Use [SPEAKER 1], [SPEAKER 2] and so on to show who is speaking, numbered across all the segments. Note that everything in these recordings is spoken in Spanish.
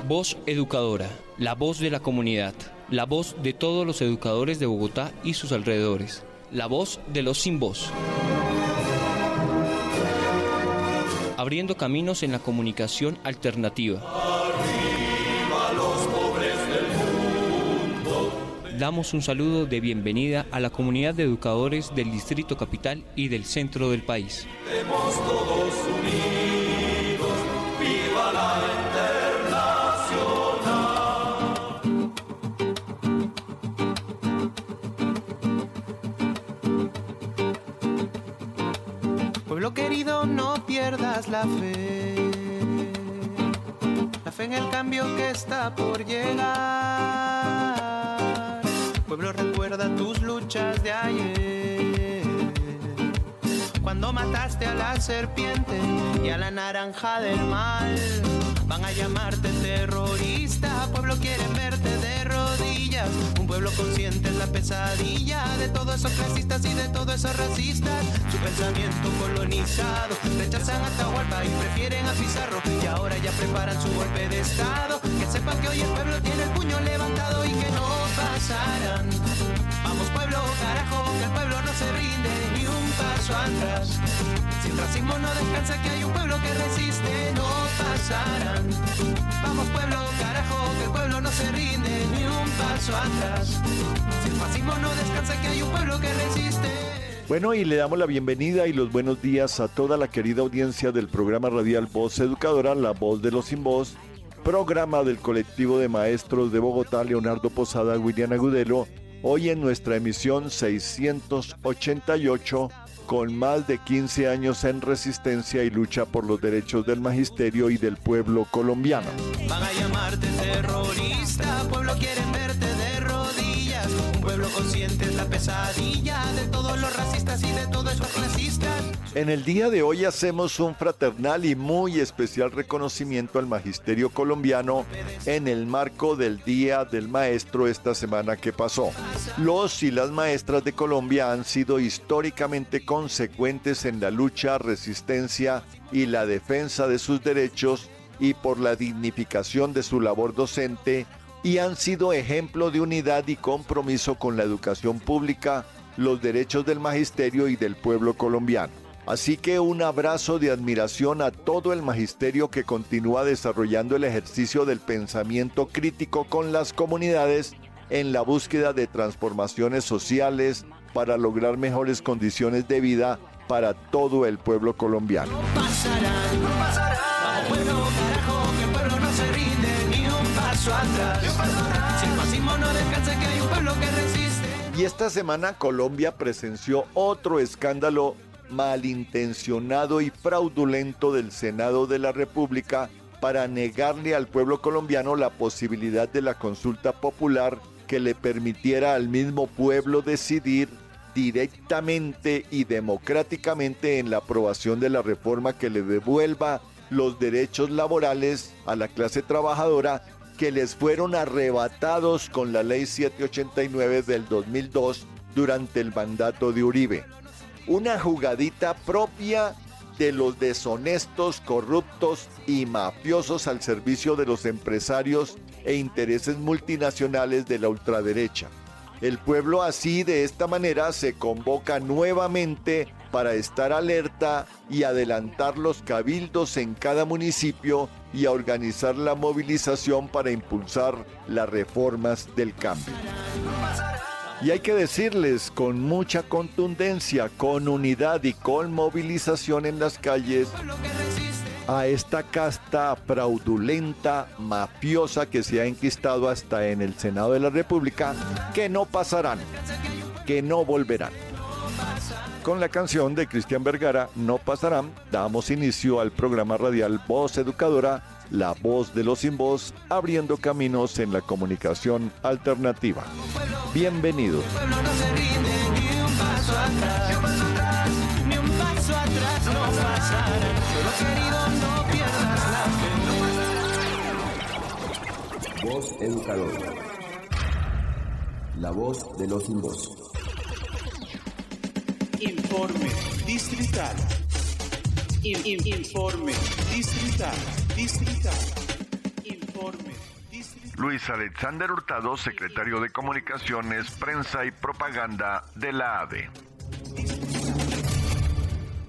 [SPEAKER 1] Voz Educadora, la voz de la comunidad, la voz de todos los educadores de Bogotá y sus alrededores, la voz de los sin voz. Abriendo caminos en la comunicación alternativa.
[SPEAKER 2] Arriba los pobres del mundo.
[SPEAKER 1] Damos un saludo de bienvenida a la comunidad de educadores del Distrito Capital y del centro del país.
[SPEAKER 2] Estemos todos unidos, viva la
[SPEAKER 3] Pueblo querido, no pierdas la fe en el cambio que está por llegar. Pueblo, recuerda tus luchas de ayer, cuando mataste a la serpiente y a la naranja del mal. Van a llamarte terrorista, pueblo, quieren verte de rodillas. Un pueblo consciente es la pesadilla de todos esos clasistas y de todos esos racistas. Su pensamiento colonizado, rechazan a Atahualpa y prefieren a Pizarro, y ahora ya preparan su golpe de estado. Que sepan que hoy el pueblo tiene el puño levantado y que no pasarán. Vamos pueblo, carajo, que el pueblo no se rinde ni un paso atrás. Si el racismo no descansa, que hay un pueblo que resiste, no pasarán. Vamos pueblo, carajo, que el pueblo no se rinde ni un paso atrás. Si el fascismo no descansa, que hay un pueblo que resiste.
[SPEAKER 4] Bueno, y le damos la bienvenida y los buenos días a toda la querida audiencia del programa radial Voz Educadora, la voz de los sin voz, programa del colectivo de maestros de Bogotá, Leonardo Posada, William Agudelo, hoy en nuestra emisión 688, con más de 15 años en resistencia y lucha por los derechos del magisterio y del pueblo colombiano.
[SPEAKER 3] Van a llamarte terrorista, pueblo, quieren verte de rodillas. Un pueblo consciente es la pesadilla de todos los racistas y de todos los clasistas.
[SPEAKER 4] En el día de hoy hacemos un fraternal y muy especial reconocimiento al magisterio colombiano en el marco del Día del Maestro esta semana que pasó. Los y las maestras de Colombia han sido históricamente consecuentes en la lucha, resistencia y la defensa de sus derechos y por la dignificación de su labor docente, y han sido ejemplo de unidad y compromiso con la educación pública, los derechos del magisterio y del pueblo colombiano. Así que un abrazo de admiración a todo el magisterio que continúa desarrollando el ejercicio del pensamiento crítico con las comunidades en la búsqueda de transformaciones sociales para lograr mejores condiciones de vida para todo el pueblo colombiano.
[SPEAKER 3] No pasarán, no pasarán. Vamos pueblo, carajo, que el pueblo no se rinde ni un paso atrás. Si el fascismo no descansa, que hay un pueblo que resiste.
[SPEAKER 4] Y esta semana Colombia presenció otro escándalo malintencionado y fraudulento del Senado de la República para negarle al pueblo colombiano la posibilidad de la consulta popular que le permitiera al mismo pueblo decidir directamente y democráticamente en la aprobación de la reforma que le devuelva los derechos laborales a la clase trabajadora que les fueron arrebatados con la Ley 789 del 2002 durante el mandato de Uribe. Una jugadita propia de los deshonestos, corruptos y mafiosos al servicio de los empresarios e intereses multinacionales de la ultraderecha. El pueblo así, de esta manera, se convoca nuevamente para estar alerta y adelantar los cabildos en cada municipio y a organizar la movilización para impulsar las reformas del cambio. Y hay que decirles con mucha contundencia, con unidad y con movilización en las calles a esta casta fraudulenta, mafiosa que se ha enquistado hasta en el Senado de la República, que no pasarán, que no volverán. Con la canción de Cristian Vergara, No pasarán, damos inicio al programa radial Voz Educadora, la voz de los sin voz, abriendo caminos en la comunicación alternativa. Bienvenidos.
[SPEAKER 3] El pueblo no se rinde ni un paso atrás, ni un paso atrás, ni un paso atrás, no pasará. Pueblo querido, no pierdas la fe.
[SPEAKER 5] Voz Educadora, la voz de los sin voz.
[SPEAKER 6] Informe distrital. Informe distrital. Informe
[SPEAKER 4] Luis Alexander Hurtado, secretario de Comunicaciones, Prensa y Propaganda de la ADE.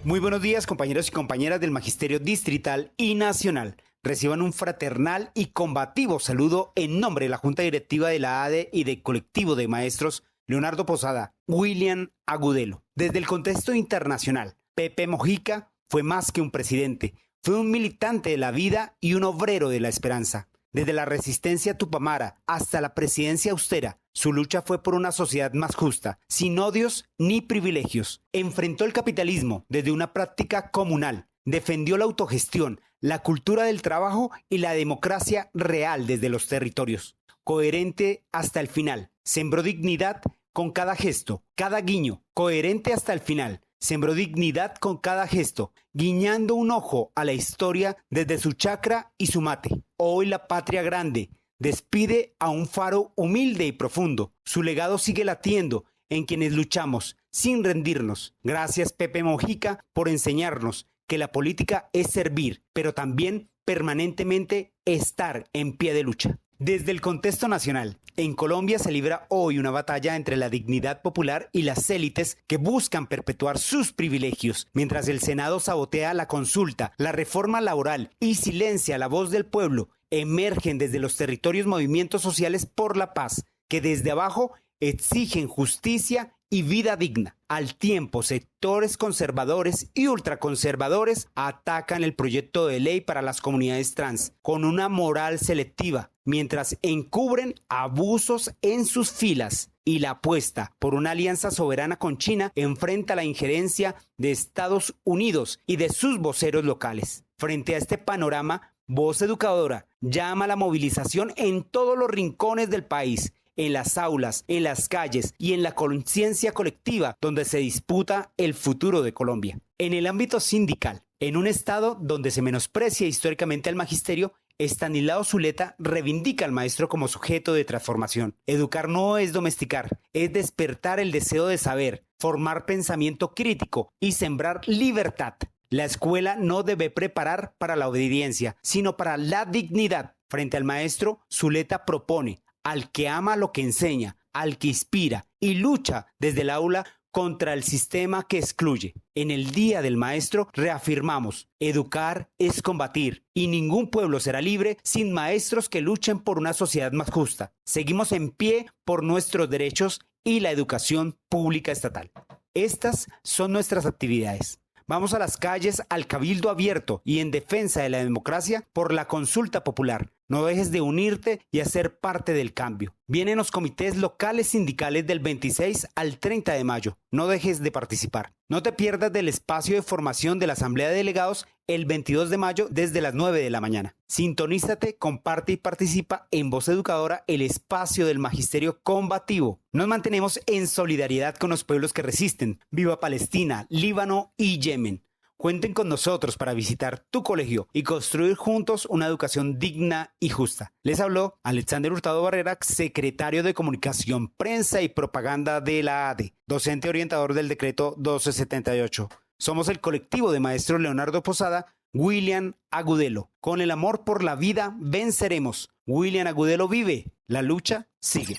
[SPEAKER 7] Muy buenos días, compañeros y compañeras del Magisterio Distrital y Nacional. Reciban un fraternal y combativo saludo en nombre de la Junta Directiva de la ADE y del colectivo de maestros Leonardo Posada, William Agudelo. Desde el contexto internacional, Pepe Mojica fue más que un presidente, fue un militante de la vida y un obrero de la esperanza. Desde la resistencia tupamara hasta la presidencia austera, su lucha fue por una sociedad más justa, sin odios ni privilegios. Enfrentó el capitalismo desde una práctica comunal, defendió la autogestión, la cultura del trabajo y la democracia real desde los territorios. Coherente hasta el final, sembró dignidad con cada gesto, cada guiño. Coherente hasta el final, sembró dignidad con cada gesto, guiñando un ojo a la historia desde su chacra y su mate. Hoy la patria grande despide a un faro humilde y profundo. Su legado sigue latiendo en quienes luchamos sin rendirnos. Gracias, Pepe Mojica, por enseñarnos que la política es servir, pero también permanentemente estar en pie de lucha. Desde el contexto nacional, en Colombia se libra hoy una batalla entre la dignidad popular y las élites que buscan perpetuar sus privilegios, mientras el Senado sabotea la consulta, la reforma laboral y silencia la voz del pueblo. Emergen desde los territorios movimientos sociales por la paz, que desde abajo exigen justicia y vida digna. Al tiempo, sectores conservadores y ultraconservadores atacan el proyecto de ley para las comunidades trans con una moral selectiva, mientras encubren abusos en sus filas. Y la apuesta por una alianza soberana con China enfrenta la injerencia de Estados Unidos y de sus voceros locales. Frente a este panorama, Voz Educadora llama a la movilización en todos los rincones del país, en las aulas, en las calles y en la conciencia colectiva donde se disputa el futuro de Colombia. En el ámbito sindical, en un estado donde se menosprecia históricamente al magisterio, Estanislao Zuleta reivindica al maestro como sujeto de transformación. Educar no es domesticar, es despertar el deseo de saber, formar pensamiento crítico y sembrar libertad. La escuela no debe preparar para la obediencia, sino para la dignidad. Frente al maestro, Zuleta propone al que ama lo que enseña, al que inspira y lucha desde el aula contra el sistema que excluye. En el Día del Maestro reafirmamos, educar es combatir y ningún pueblo será libre sin maestros que luchen por una sociedad más justa. Seguimos en pie por nuestros derechos y la educación pública estatal. Estas son nuestras actividades. Vamos a las calles al cabildo abierto y en defensa de la democracia por la consulta popular. No dejes de unirte y hacer parte del cambio. Vienen los comités locales sindicales del 26 al 30 de mayo. No dejes de participar. No te pierdas del espacio de formación de la Asamblea de Delegados el 22 de mayo desde las 9 de la mañana. Sintonízate, comparte y participa en Voz Educadora, el espacio del magisterio combativo. Nos mantenemos en solidaridad con los pueblos que resisten. Viva Palestina, Líbano y Yemen. Cuenten con nosotros para visitar tu colegio y construir juntos una educación digna y justa. Les habló Alexander Hurtado Barrera, secretario de Comunicación, Prensa y Propaganda de la ADE, docente orientador del decreto 1278. Somos el colectivo de maestros Leonardo Posada, William Agudelo. Con el amor por la vida venceremos. William Agudelo vive. La lucha sigue.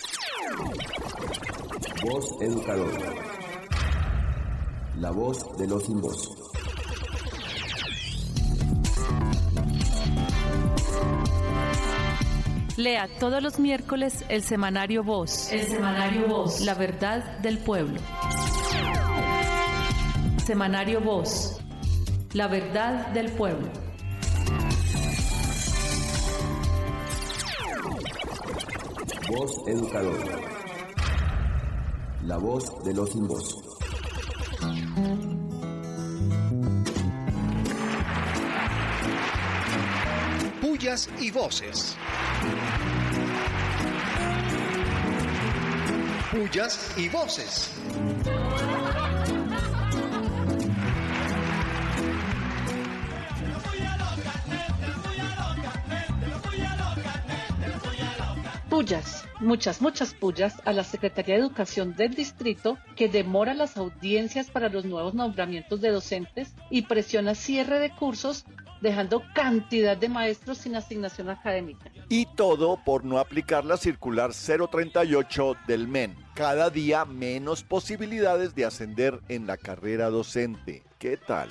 [SPEAKER 5] Voz Educadora. La voz de los sin voz.
[SPEAKER 8] Lea todos los miércoles el semanario Voz. El semanario Voz. La verdad del pueblo. Semanario Voz. La verdad del pueblo.
[SPEAKER 5] Voz Educadora. La voz de los sin voz.
[SPEAKER 9] Pullas y voces. Pullas y voces.
[SPEAKER 10] Pullas, muchas pullas a la Secretaría de Educación del Distrito, que demora las audiencias para los nuevos nombramientos de docentes y presiona cierre de cursos, dejando cantidad de maestros sin asignación académica.
[SPEAKER 4] Y todo por no aplicar la circular 038 del MEN. Cada día menos posibilidades de ascender en la carrera docente. ¿Qué tal?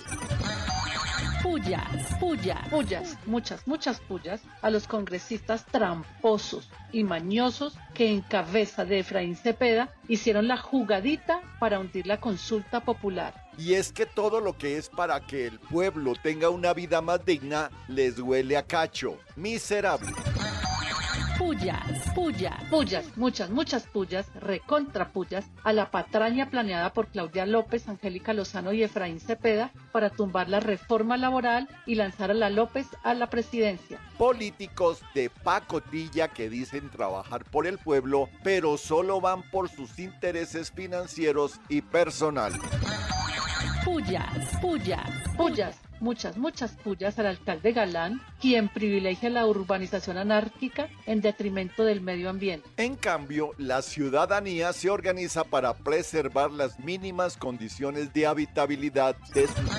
[SPEAKER 10] Pullas, muchas pullas a los congresistas tramposos y mañosos que en cabeza de Efraín Cepeda hicieron la jugadita para hundir la consulta popular.
[SPEAKER 4] Y es que todo lo que es para que el pueblo tenga una vida más digna les huele a cacho. Miserable.
[SPEAKER 10] Pullas, muchas pullas, recontrapullas a la patraña planeada por Claudia López, Angélica Lozano y Efraín Cepeda para tumbar la reforma laboral y lanzar a la López a la presidencia.
[SPEAKER 4] Políticos de pacotilla que dicen trabajar por el pueblo, pero solo van por sus intereses financieros y personales.
[SPEAKER 10] Pullas, muchas pullas al alcalde Galán, quien privilegia la urbanización anárquica en detrimento del medio ambiente.
[SPEAKER 4] En cambio, la ciudadanía se organiza para preservar las mínimas condiciones de habitabilidad de sus...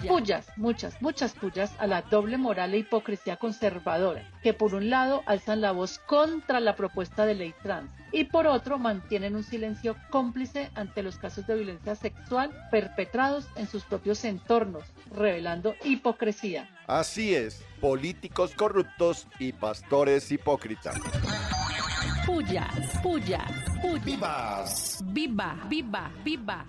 [SPEAKER 10] Pullas, muchas pullas a la doble moral e hipocresía conservadora, que por un lado alzan la voz contra la propuesta de ley trans y por otro mantienen un silencio cómplice ante los casos de violencia sexual perpetrados en sus propios entornos, revelando hipocresía.
[SPEAKER 4] Así es, políticos corruptos y pastores hipócritas.
[SPEAKER 6] ¡Vivas!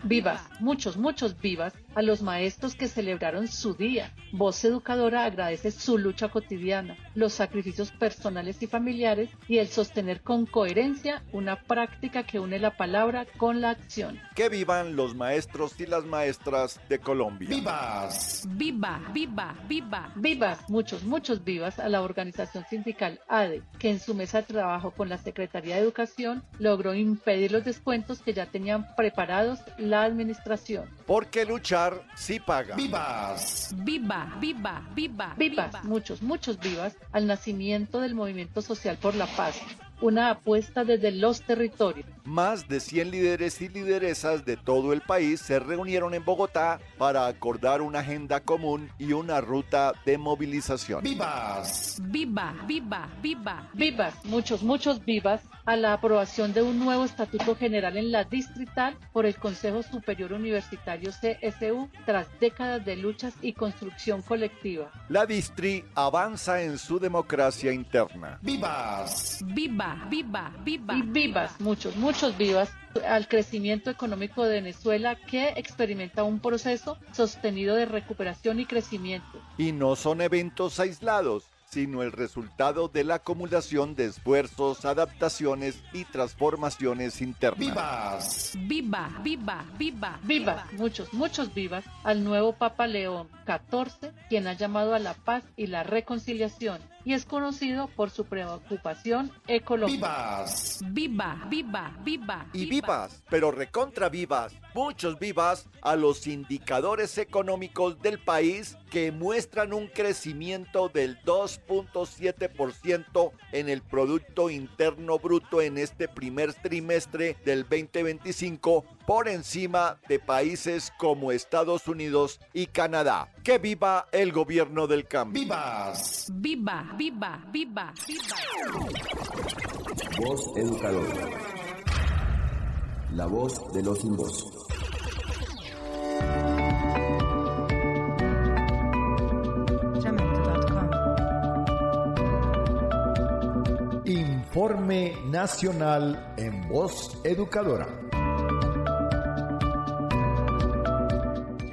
[SPEAKER 10] Vivas, muchos vivas a los maestros que celebraron su día. Voz Educadora agradece su lucha cotidiana, los sacrificios personales y familiares y el sostener con coherencia una práctica que une la palabra con la acción.
[SPEAKER 4] Que vivan los maestros y las maestras de Colombia.
[SPEAKER 6] ¡Vivas!
[SPEAKER 10] Vivas, muchos vivas a la organización sindical ADE, que en su mesa de trabajo con la Secretaría de Educación logró impedir los descuentos que ya tenían preparados la administración.
[SPEAKER 4] Porque luchar sí paga.
[SPEAKER 6] ¡Vivas!
[SPEAKER 10] Vivas, muchos vivas al nacimiento del Movimiento Social por la Paz, una apuesta desde los territorios.
[SPEAKER 4] Más de 100 líderes y lideresas de todo el país se reunieron en Bogotá para acordar una agenda común y una ruta de movilización.
[SPEAKER 6] ¡Vivas!
[SPEAKER 10] Vivas, muchos vivas a la aprobación de un nuevo estatuto general en la distrital por el Consejo Superior Universitario CSU tras décadas de luchas y construcción colectiva.
[SPEAKER 4] La distri avanza en su democracia interna.
[SPEAKER 6] ¡Vivas!
[SPEAKER 10] Y vivas, muchos vivas al crecimiento económico de Venezuela, que experimenta un proceso sostenido de recuperación y crecimiento.
[SPEAKER 4] Y no son eventos aislados, sino el resultado de la acumulación de esfuerzos, adaptaciones y transformaciones internas.
[SPEAKER 6] ¡Vivas!
[SPEAKER 10] Muchos vivas al nuevo Papa León XIV, quien ha llamado a la paz y la reconciliación y es conocido por su preocupación ecológica.
[SPEAKER 6] ¡Vivas!
[SPEAKER 4] Y vivas, pero recontra vivas, muchos vivas a los indicadores económicos del país que muestran un crecimiento del 2.7% en el Producto Interno Bruto en este primer trimestre del 2025, por encima de países como Estados Unidos y Canadá. ¡Que viva el gobierno del cambio!
[SPEAKER 6] ¡Vivas!
[SPEAKER 5] Voz Educadora. La voz de los sin voz.
[SPEAKER 11] Informe Nacional en Voz Educadora.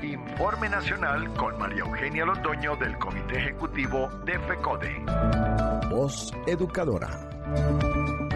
[SPEAKER 11] Informe Nacional con María Eugenia Londoño del Comité Ejecutivo de FECODE. Voz Educadora.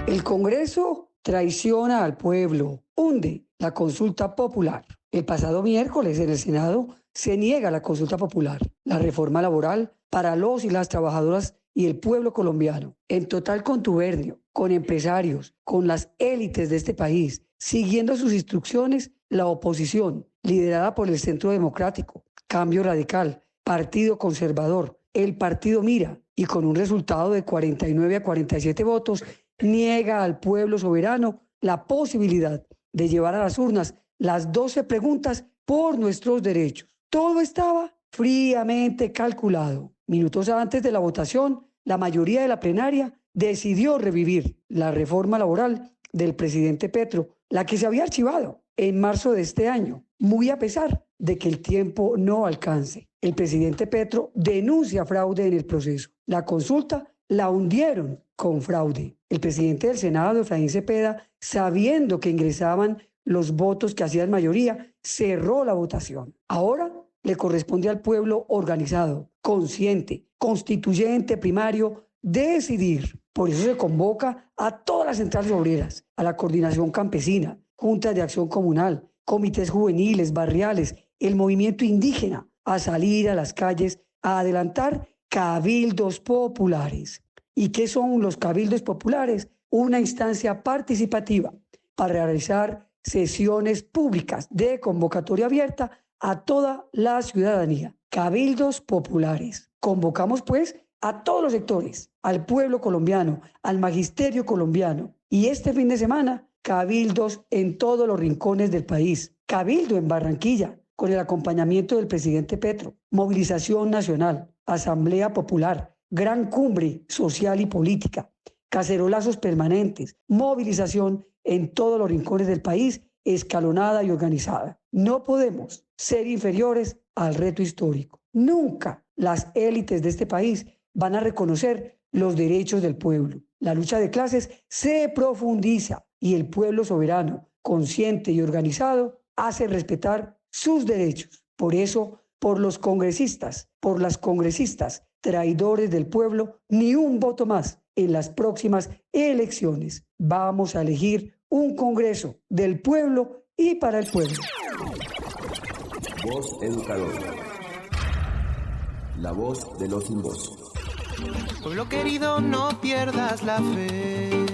[SPEAKER 12] El Congreso traiciona al pueblo, hunde la consulta popular. El pasado miércoles en el Senado se niega la consulta popular, la reforma laboral para los y las trabajadoras y el pueblo colombiano, en total contubernio con empresarios, con las élites de este país, siguiendo sus instrucciones, la oposición, liderada por el Centro Democrático, Cambio Radical, Partido Conservador, el Partido Mira, y con un resultado de 49 a 47 votos, niega al pueblo soberano la posibilidad de llevar a las urnas las 12 preguntas por nuestros derechos. Todo estaba fríamente calculado. Minutos antes de la votación, la mayoría de la plenaria decidió revivir la reforma laboral del presidente Petro, la que se había archivado en marzo de este año, muy a pesar de que el tiempo no alcance. El presidente Petro denuncia fraude en el proceso. La consulta la hundieron con fraude. El presidente del Senado, Efraín Cepeda, sabiendo que ingresaban los votos que hacían mayoría, cerró la votación. Ahora le corresponde al pueblo organizado, consciente, constituyente, primario, decidir. Por eso se convoca a todas las centrales obreras, a la coordinación campesina, juntas de acción comunal, comités juveniles, barriales, el movimiento indígena, a salir a las calles, a adelantar cabildos populares. ¿Y qué son los cabildos populares? Una instancia participativa para realizar sesiones públicas de convocatoria abierta a toda la ciudadanía. Cabildos populares. Convocamos pues a todos los sectores, al pueblo colombiano, al magisterio colombiano. Y este fin de semana, cabildos en todos los rincones del país. Cabildo en Barranquilla, con el acompañamiento del presidente Petro. Movilización nacional, asamblea popular, gran cumbre social y política, cacerolazos permanentes, movilización en todos los rincones del país, escalonada y organizada. No podemos ser inferiores al reto histórico. Nunca las élites de este país van a reconocer los derechos del pueblo. La lucha de clases se profundiza y el pueblo soberano, consciente y organizado, hace respetar sus derechos. Por eso, por los congresistas, por las congresistas, traidores del pueblo, ni un voto más en las próximas elecciones. Vamos a elegir un Congreso del pueblo y para el pueblo.
[SPEAKER 5] Voz Educadora. La voz de los sin voz.
[SPEAKER 3] Pueblo querido, no pierdas la fe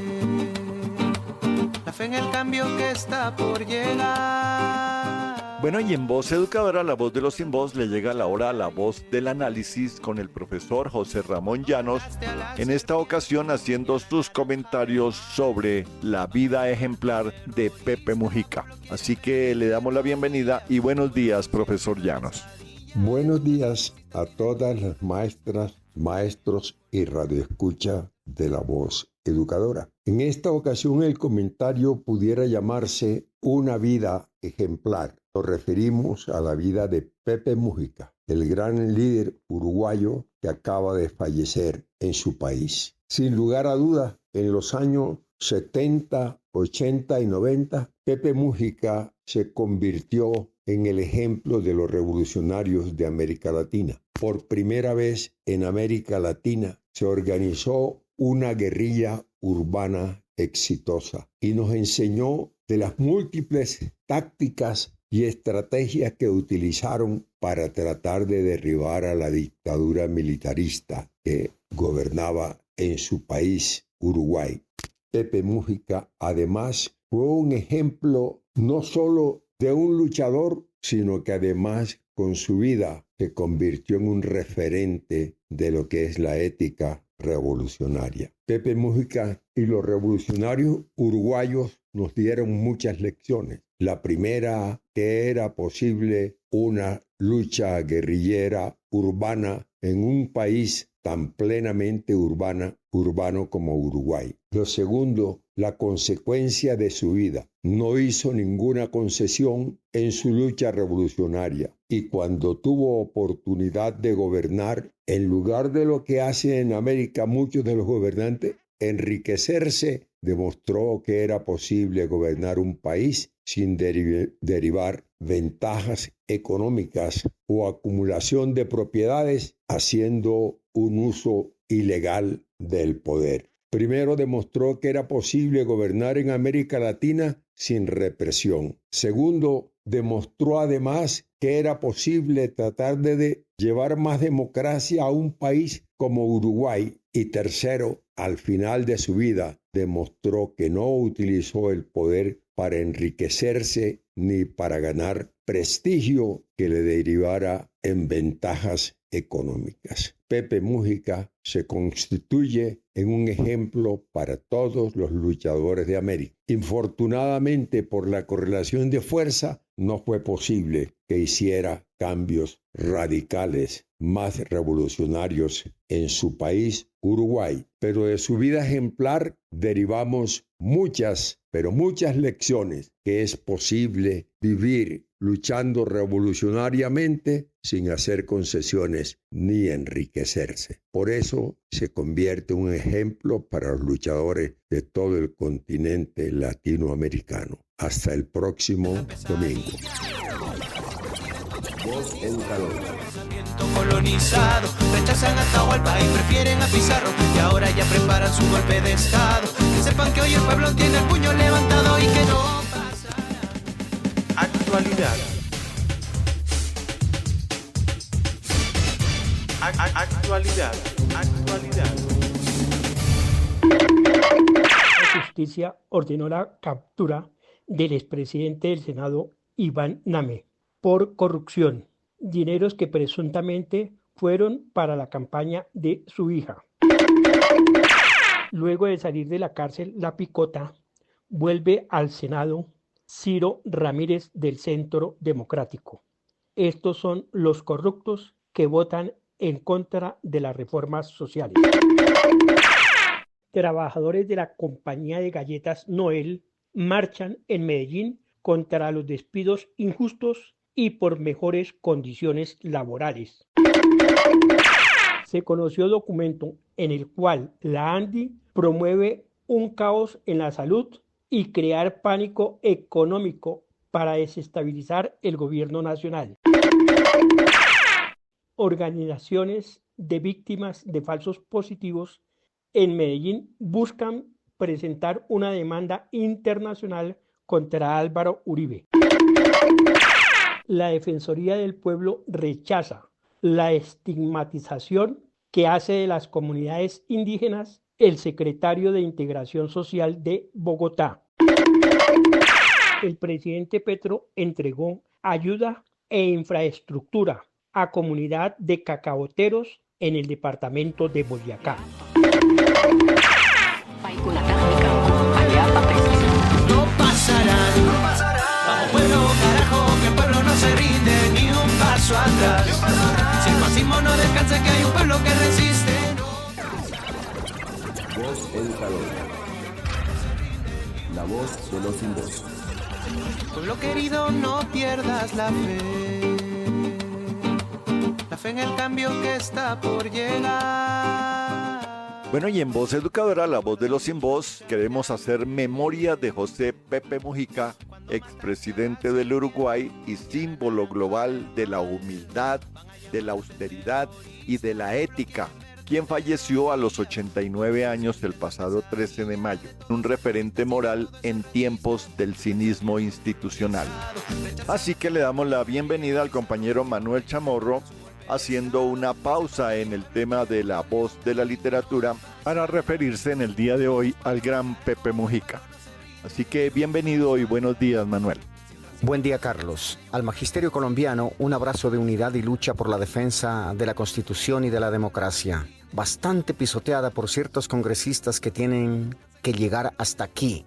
[SPEAKER 3] en el cambio que está por llegar.
[SPEAKER 4] Bueno, y en Voz Educadora, la voz de los sin voz, le llega la hora a la voz del análisis con el profesor José Ramón Llanos, en esta ocasión haciendo sus comentarios sobre la vida ejemplar de Pepe Mujica. Así que le damos la bienvenida y buenos días, profesor Llanos.
[SPEAKER 13] Buenos días a todas las maestras, maestros y radioescucha de la Voz Educadora. En esta ocasión el comentario pudiera llamarse Una vida ejemplar. Nos referimos a la vida de Pepe Mujica, el gran líder uruguayo que acaba de fallecer en su país. Sin lugar a dudas, en los años 70, 80 y 90, Pepe Mujica se convirtió en el ejemplo de los revolucionarios de América Latina. Por primera vez en América Latina se organizó una guerrilla urbana exitosa y nos enseñó de las múltiples tácticas y estrategias que utilizaron para tratar de derribar a la dictadura militarista que gobernaba en su país, Uruguay. Pepe Mujica, además, fue un ejemplo no solo de un luchador, sino que además con su vida se convirtió en un referente de lo que es la ética revolucionaria. Pepe Mujica y los revolucionarios uruguayos nos dieron muchas lecciones. La primera, que era posible una lucha guerrillera urbana en un país tan plenamente urbano como Uruguay. Lo segundo, la consecuencia de su vida. No hizo ninguna concesión en su lucha revolucionaria y cuando tuvo oportunidad de gobernar, en lugar de lo que hacen en América muchos de los gobernantes, enriquecerse, demostró que era posible gobernar un país sin derivar ventajas económicas o acumulación de propiedades haciendo un uso ilegal del poder. Primero, demostró que era posible gobernar en América Latina sin represión. Segundo, demostró además que era posible tratar de llevar más democracia a un país como Uruguay. Y tercero, al final de su vida, demostró que no utilizó el poder para enriquecerse ni para ganar prestigio que le derivara en ventajas económicas. Pepe Mujica se constituye en un ejemplo para todos los luchadores de América. Infortunadamente, por la correlación de fuerza, no fue posible que hiciera cambios radicales, más revolucionarios en su país, Uruguay. Pero de su vida ejemplar derivamos muchas, pero muchas lecciones que es posible vivir luchando revolucionariamente sin hacer concesiones ni enriquecerse. Por eso se convierte en un ejemplo para los luchadores de todo el continente latinoamericano. Hasta el próximo domingo.
[SPEAKER 5] Voz Educadora.
[SPEAKER 3] Colonizado, rechazan a Atahualpa y prefieren a Pizarro, y ahora ya preparan su golpe de estado. Que sepan que hoy el pueblo tiene el puño levantado y que no pasará. Actualidad. Actualidad.
[SPEAKER 14] La justicia ordenó la captura del expresidente del Senado, Iván Name, por corrupción, dineros que presuntamente fueron para la campaña de su hija. Luego de salir de la cárcel La Picota, vuelve al Senado Ciro Ramírez del Centro Democrático. Estos son los corruptos que votan en contra de las reformas sociales. Trabajadores de la compañía de galletas Noel marchan en Medellín contra los despidos injustos y por mejores condiciones laborales. Se conoció documento en el cual la ANDI promueve un caos en la salud y crear pánico económico para desestabilizar el gobierno nacional. Organizaciones de víctimas de falsos positivos en Medellín buscan presentar una demanda internacional contra Álvaro Uribe. La Defensoría del Pueblo rechaza la estigmatización que hace de las comunidades indígenas el secretario de Integración Social de Bogotá. El presidente Petro entregó ayuda e infraestructura a comunidad de cacaoteros en el departamento de Boyacá.
[SPEAKER 3] No pasarán. Vamos pueblo, carajo, que el pueblo no se rinde ni un paso atrás. Si el fascismo no descansa, que hay un pueblo que resiste.
[SPEAKER 5] Voz Educadora. La voz de los sin voz.
[SPEAKER 3] Pueblo querido, no pierdas la fe. La fe en el cambio que está por llegar.
[SPEAKER 4] Bueno, y en Voz Educadora, la voz de los sin voz, queremos hacer memoria de José Pepe Mujica, expresidente del Uruguay y símbolo global de la humildad, de la austeridad y de la ética, quien falleció a los 89 años el pasado 13 de mayo, un referente moral en tiempos del cinismo institucional. Así que le damos la bienvenida al compañero Manuel Chamorro, haciendo una pausa en el tema de la voz de la literatura para referirse en el día de hoy al gran Pepe Mujica. Así que bienvenido y buenos días, Manuel.
[SPEAKER 15] Buen día, Carlos. Al magisterio colombiano, un abrazo de unidad y lucha por la defensa de la Constitución y de la democracia, bastante pisoteada por ciertos congresistas que tienen que llegar hasta aquí.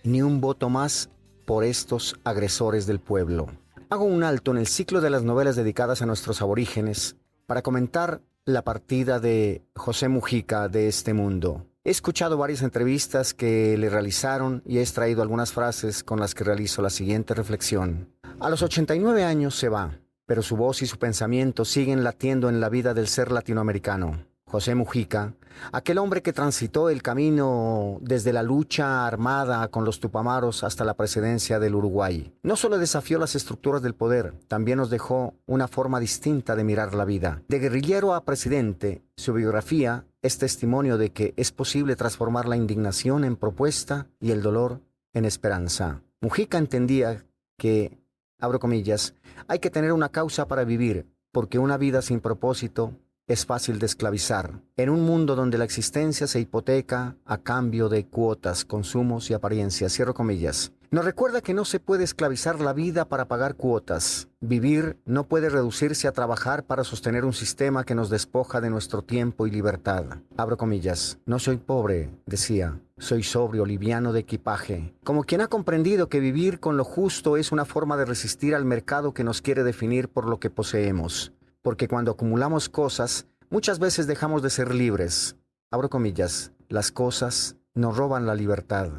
[SPEAKER 15] Ni un voto más por estos agresores del pueblo. Hago un alto en el ciclo de las novelas dedicadas a nuestros aborígenes para comentar la partida de José Mujica de este mundo. He escuchado varias entrevistas que le realizaron y he extraído algunas frases con las que realizo la siguiente reflexión. A los 89 años se va, pero su voz y su pensamiento siguen latiendo en la vida del ser latinoamericano. José Mujica, aquel hombre que transitó el camino desde la lucha armada con los Tupamaros hasta la presidencia del Uruguay. No solo desafió las estructuras del poder, también nos dejó una forma distinta de mirar la vida. De guerrillero a presidente, su biografía es testimonio de que es posible transformar la indignación en propuesta y el dolor en esperanza. Mujica entendía que, abro comillas, hay que tener una causa para vivir, porque una vida sin propósito es fácil de esclavizar. En un mundo donde la existencia se hipoteca a cambio de cuotas, consumos y apariencias, cierro comillas. Nos recuerda que no se puede esclavizar la vida para pagar cuotas. Vivir no puede reducirse a trabajar para sostener un sistema que nos despoja de nuestro tiempo y libertad. Abro comillas. No soy pobre, decía. Soy sobrio, liviano de equipaje. Como quien ha comprendido que vivir con lo justo es una forma de resistir al mercado que nos quiere definir por lo que poseemos. Porque cuando acumulamos cosas, muchas veces dejamos de ser libres. Abro comillas. Las cosas nos roban la libertad.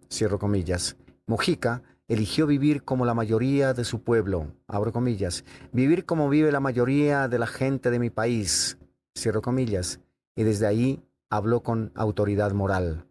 [SPEAKER 15] Cierro comillas. Mujica eligió vivir como la mayoría de su pueblo, abro comillas, vivir como vive la mayoría de la gente de mi país, cierro comillas, y desde ahí habló con autoridad moral.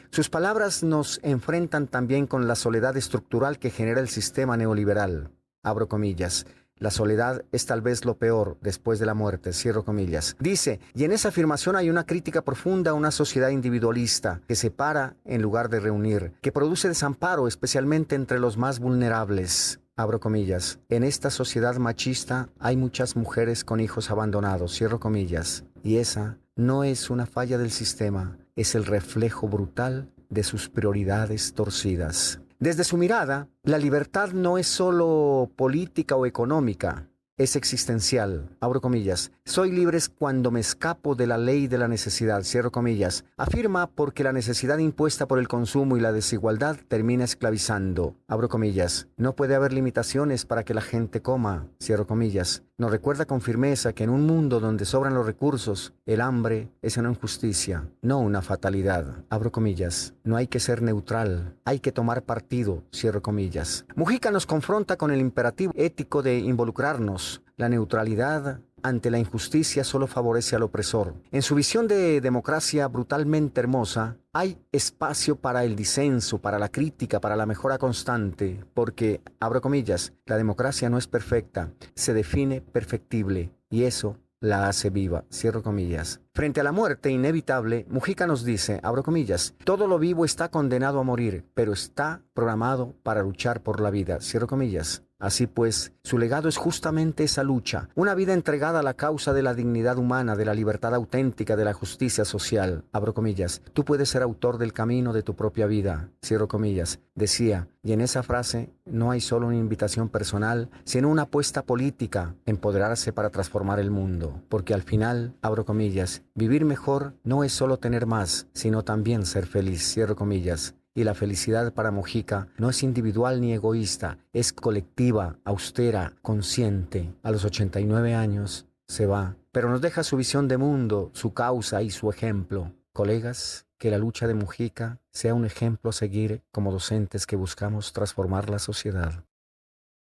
[SPEAKER 15] Sus palabras nos enfrentan también con la soledad estructural que genera el sistema neoliberal, abro comillas. La soledad es tal vez lo peor después de la muerte, cierro comillas. Dice, y en esa afirmación hay una crítica profunda a una sociedad individualista que separa en lugar de reunir, que produce desamparo especialmente entre los más vulnerables. Abro comillas. En esta sociedad machista hay muchas mujeres con hijos abandonados, cierro comillas. Y esa no es una falla del sistema, es el reflejo brutal de sus prioridades torcidas. Desde su mirada, la libertad no es solo política o económica, es existencial. Abro comillas. Soy libre cuando me escapo de la ley de la necesidad. Cierro comillas. Afirma porque la necesidad impuesta por el consumo y la desigualdad termina esclavizando. Abro comillas. No puede haber limitaciones para que la gente coma. Cierro comillas. Nos recuerda con firmeza que en un mundo donde sobran los recursos, el hambre es una injusticia, no una fatalidad. Abro comillas. No hay que ser neutral, hay que tomar partido. Cierro comillas. Mujica nos confronta con el imperativo ético de involucrarnos. La neutralidad ante la injusticia solo favorece al opresor. En su visión de democracia brutalmente hermosa, hay espacio para el disenso, para la crítica, para la mejora constante, porque, abro comillas, la democracia no es perfecta, se define perfectible, y eso la hace viva, cierro comillas. Frente a la muerte inevitable, Mujica nos dice, abro comillas, todo lo vivo está condenado a morir, pero está programado para luchar por la vida, cierro comillas. Así pues, su legado es justamente esa lucha, una vida entregada a la causa de la dignidad humana, de la libertad auténtica, de la justicia social. Abro comillas, tú puedes ser autor del camino de tu propia vida. Cierro comillas, decía, y en esa frase no hay solo una invitación personal, sino una apuesta política, empoderarse para transformar el mundo. Porque al final, abro comillas, vivir mejor no es solo tener más, sino también ser feliz. Cierro comillas. Y la felicidad para Mujica no es individual ni egoísta, es colectiva, austera, consciente. A los 89 años se va, pero nos deja su visión de mundo, su causa y su ejemplo. Colegas, que la lucha de Mujica sea un ejemplo a seguir como docentes que buscamos transformar la sociedad.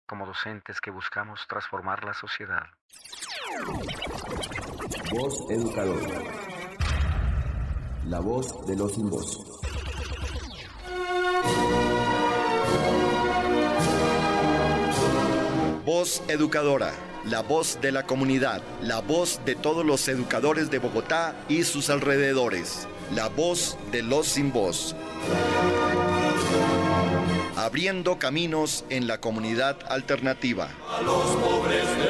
[SPEAKER 15] Como docentes que buscamos transformar la sociedad.
[SPEAKER 5] Voz educadora. La voz de los sin voz.
[SPEAKER 4] Voz educadora, la voz de la comunidad, la voz de todos los educadores de Bogotá y sus alrededores, la voz de los sin voz. Abriendo caminos en la comunidad alternativa.
[SPEAKER 2] A los pobres de